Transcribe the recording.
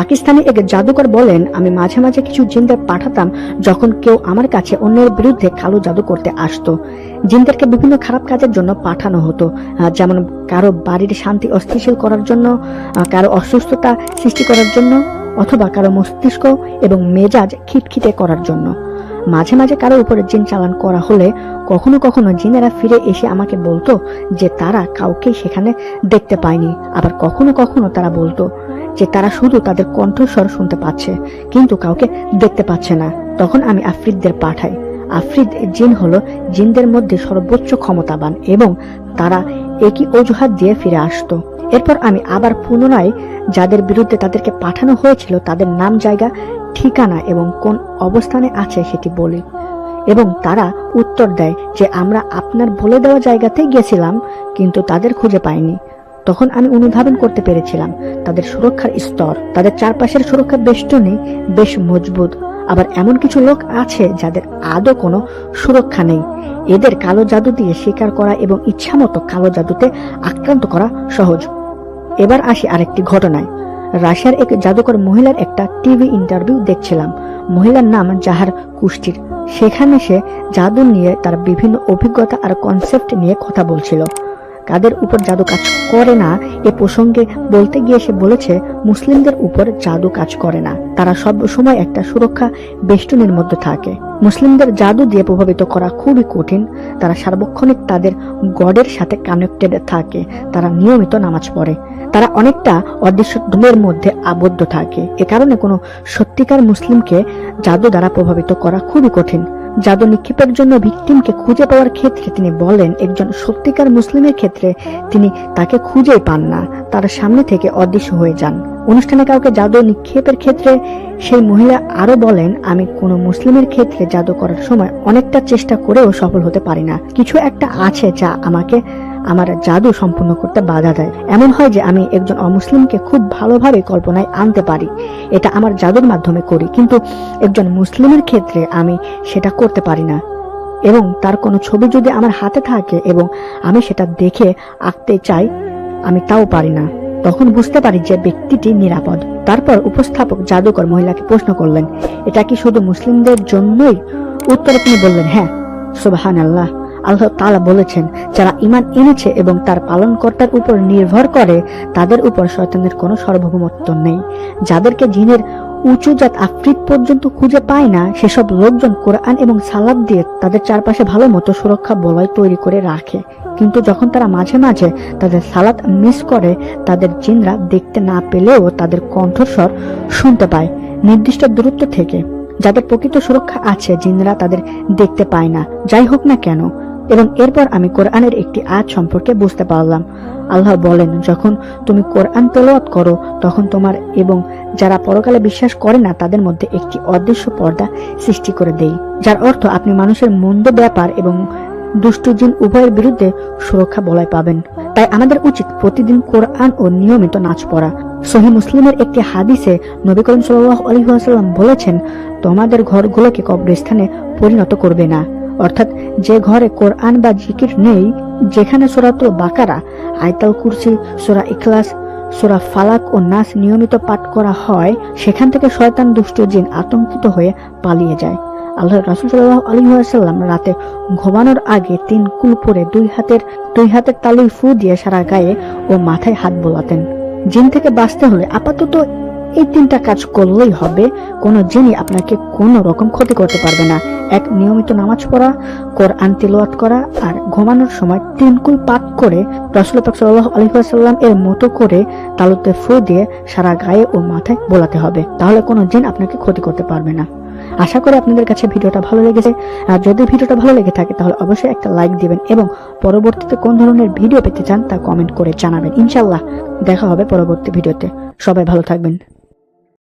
পাকিস্তানি এক জাদুকর বলেন, আমি মাঝে মাঝে কিছু জিনদের পাঠাতাম যখন কেউ আমার কাছে অন্যের বিরুদ্ধে কালো জাদু করতে আসতো। জিনদেরকে বিভিন্ন খারাপ কাজের জন্য পাঠানো হতো, যেমন কারো বাড়ির শান্তি অস্থিতিশীল করার জন্য, কারো অসুস্থতা সৃষ্টি করার জন্য, অথবা কারো মস্তিষ্ক এবং মেজাজ খিটখিটে করার জন্য। মাঝে মাঝে কারো উপরে জিন চালান করা হলে কখনো কখনো জিনেরা ফিরে এসে আমাকে বলতো যে তারা কাউকে সেখানে দেখতে পায়নি। আবার কখনো কখনো তারা বলতো যে তারা শুধু তাদের কণ্ঠস্বর শুনতে পাচ্ছে কিন্তু কাউকে দেখতে পাচ্ছে না। তখন আমি আফ্রিদদের পাঠাই। আফ্রিদ জিন হলো জিনদের মধ্যে সর্বোচ্চ ক্ষমতাবান এবং তারা একই অজুহাত দিয়ে ফিরে আসতো। এরপর আমি আবার পুনরায় যাদের বিরুদ্ধে তাদেরকে পাঠানো হয়েছিল তাদের নাম, জায়গা, ঠিকানা এবং কোন অবস্থানে আছে সেটি বলি এবং তারা উত্তর দেয় যে আমরা আপনার বলে দেওয়া জায়গাতেই গেছিলাম কিন্তু তাদের খুঁজে পাইনি। তখন আমি অনুধাবন করতে পেরেছিলাম তাদের সুরক্ষার স্তর। তাদের চারপাশের সুরক্ষা বেষ্টনী বেশ মজবুত। আবার এমন কিছু লোক আছে যাদের আদৌ কোনো সুরক্ষা নেই। এদের কালো জাদু দিয়ে শিকার করা এবং ইচ্ছামতো কালো জাদুতে আক্রান্ত করা সহজ। এবার আসি আরেকটি ঘটনায়। রাশিয়ার এক জাদুকর মহিলার একটা টিভি ইন্টারভিউ দেখছিলাম। মহিলার নাম জাহার কুষ্টির। সেখানে সে জাদু নিয়ে তার বিভিন্ন অভিজ্ঞতা আর কনসেপ্ট নিয়ে কথা বলছিল। কাদের উপর জাদু কাজ করে না এ প্রসঙ্গে বলতে গিয়ে সে বলেছে, মুসলিমদের উপর জাদু কাজ করে না। তারা সব সময় একটা সুরক্ষা বেষ্টনীর মধ্যে থাকে। মুসলিমদের জাদু দিয়ে প্রভাবিত করা খুবই কঠিন। তারা সার্বক্ষণিক তাদের গডের সাথে কানেক্টেড থাকে। তারা নিয়মিত নামাজ পড়ে। তারা অনেকটা অদৃশ্য ধূমের মধ্যে আবদ্ধ থাকে। এ কারণে কোনো সত্যিকার মুসলিমকে জাদু দ্বারা প্রভাবিত করা খুবই কঠিন। জাদু নিক্ষেপের জন্য ভিকটিমকে খুঁজে পাওয়ার ক্ষেত্রে তিনি বলেন, একজন সত্যিকার মুসলিমের ক্ষেত্রে তিনি তাকে খুঁজেই পান না, তার সামনে থেকে অদৃশ্য হয়ে যান। অনুষ্ঠানে কাউকে জাদু নিক্ষেপের ক্ষেত্রে সেই মহিলা আরো বলেন, আমি কোনো মুসলিমের ক্ষেত্রে জাদু করার সময় অনেকটা চেষ্টা করেও সফল হতে পারি না। কিছু একটা আছে যা আমাকে আমার জাদু সম্পূর্ণ করতে বাধা দেয়। এমন হয় যে আমি একজন অমুসলিমকে খুব ভালোভাবে কল্পনায় আনতে পারি, এটা আমার জাদুর মাধ্যমে করি, কিন্তু একজন মুসলিমের ক্ষেত্রে আমি সেটা করতে পারি না। এবং তার কোনো ছবি যদি আমার হাতে থাকে এবং আমি সেটা দেখে আঁকতে চাই, আমি তাও পারি না। তখন বুঝতে পারি যে ব্যক্তিটি নিরাপদ। তারপর উপস্থাপক জাদুকর মহিলাকে প্রশ্ন করলেন, এটা কি শুধু মুসলিমদের জন্যই? উত্তরে তিনি বললেন, হ্যাঁ, সুবহানাল্লাহ। আল্লাহ তাআলা বলেছেন, যারা ঈমান এনেছে এবং তার পালনকর্তার উপর নির্ভর করে তাদের উপর শয়তানের কোনো সার্বভৌমত্ব নেই। যাদেরকে জিনের উঁচু জাত আফ্রিদ পর্যন্ত খুঁজে পায় না, সেসব লোকজন কোরআন এবং সালাত দিয়ে তাদের চারপাশে ভালো মতো সুরক্ষা বলয় তৈরি করে রাখে। কিন্তু যখন তারা মাঝে মাঝে তাদের সালাত মিস করে, তাদের জিনরা দেখতে না পেলেও তাদের কণ্ঠস্বর শুনতে পায় নির্দিষ্ট দূরত্ব থেকে। যাদের প্রকৃত সুরক্ষা আছে, জিনরা তাদের দেখতে পায় না, যাই হোক না কেন। এবং এরপর আমি কোরআনের একটি আয়াত সম্পর্কে বুঝতে পারলাম। আল্লাহ বলেন, যখন তুমি কোরআন তেলাওয়াত করো তখন তোমার এবং যারা পরকালে বিশ্বাস করে না তাদের মধ্যে একটি অদৃশ্য পর্দা সৃষ্টি করে দেই, যার অর্থ আপনি মানুষের মন্দ ব্যাপার এবং দুষ্ট জিন উভয়ের বিরুদ্ধে সুরক্ষা বলয় পাবেন। তাই আমাদের উচিত প্রতিদিন কোরআন ও নিয়মিত নাচ পড়া। সহিহ মুসলিমের একটি হাদিসে নবী করিম সাল্লাল্লাহু আলাইহি ওয়াসাল্লাম বলেছেন, তোমাদের ঘরগুলোকে কবরস্থানে পরিণত করবে না। অর্থাৎ যে ঘরে কোরআন বা জিকির নেই, যেখানে সূরাতুল বাকারা, আয়াতুল কুরসি, সূরা ইখলাস, সূরা ফালাক ও নাস নিয়মিত পাঠ করা হয়, সেখান থেকে শয়তান দুষ্ট জিন আতঙ্কিত হয়ে পালিয়ে যায়। আল্লাহর রাসূল সাল্লাল্লাহু আলাইহি ওয়াসাল্লাম রাতে ঘুমানোর আগে 3 কুল পরে দুই হাতের তালুয় ফু দিয়ে সারা গায়ে ও মাথায় হাত বোলাতেন। জিন থেকে বাঁচতে হলে আপাতত এই 3টা কাজ করলেই হবে। কোনো জিনই আপনাকে কোনো রকম ক্ষতি করতে পারবে না। এক, নিয়মিত নামাজ পড়া, কোরআন তিলাওয়াত করা, আর ঘুমানোর সময় 3 কুল পাঠ করে রাসূল পাক সাল্লাল্লাহু আলাইহি ওয়াসাল্লাম এর মতো করে তালুতে ফু দিয়ে সারা গায়ে ও মাথায় বোলাতে হবে। তাহলে কোনো জিন আপনাকে ক্ষতি করতে পারবে না। আশা করি আপনাদের কাছে ভিডিওটা ভালো লেগেছে। আর যদি ভিডিওটা ভালো লেগে থাকে তাহলে অবশ্যই একটা লাইক দিবেন এবং পরবর্তীতে কোন ধরনের ভিডিও পেতে চান তা কমেন্ট করে জানাবেন। ইনশাআল্লাহ দেখা হবে পরবর্তী ভিডিওতে। সবাই ভালো থাকবেন।